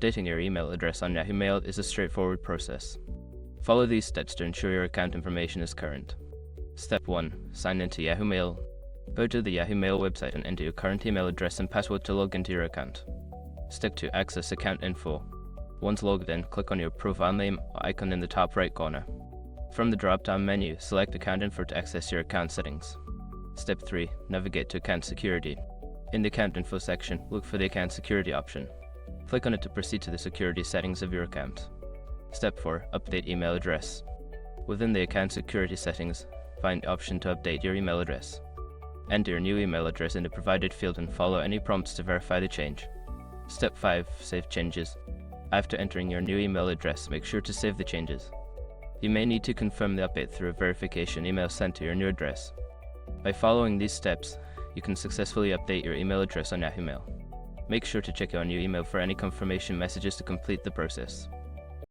Updating your email address on Yahoo Mail is a straightforward process. Follow these steps to ensure your account information is current. Step 1. Sign into Yahoo Mail. Go to the Yahoo Mail website and enter your current email address and password to log into your account. Step 2. Access account info. Once logged in, click on your profile name icon in the top right corner. From the drop-down menu, select Account Info to access your account settings. Step 3. Navigate to Account Security. In the Account Info section, look for the Account Security option. Click on it to proceed to the security settings of your account. Step 4. Update email address. Within the Account Security settings, find the option to update your email address. Enter your new email address in the provided field and follow any prompts to verify the change. Step 5. Save changes. After entering your new email address, make sure to save the changes. You may need to confirm the update through a verification email sent to your new address. By following these steps, you can successfully update your email address on Yahoo Mail. Make sure to check your new email for any confirmation messages to complete the process.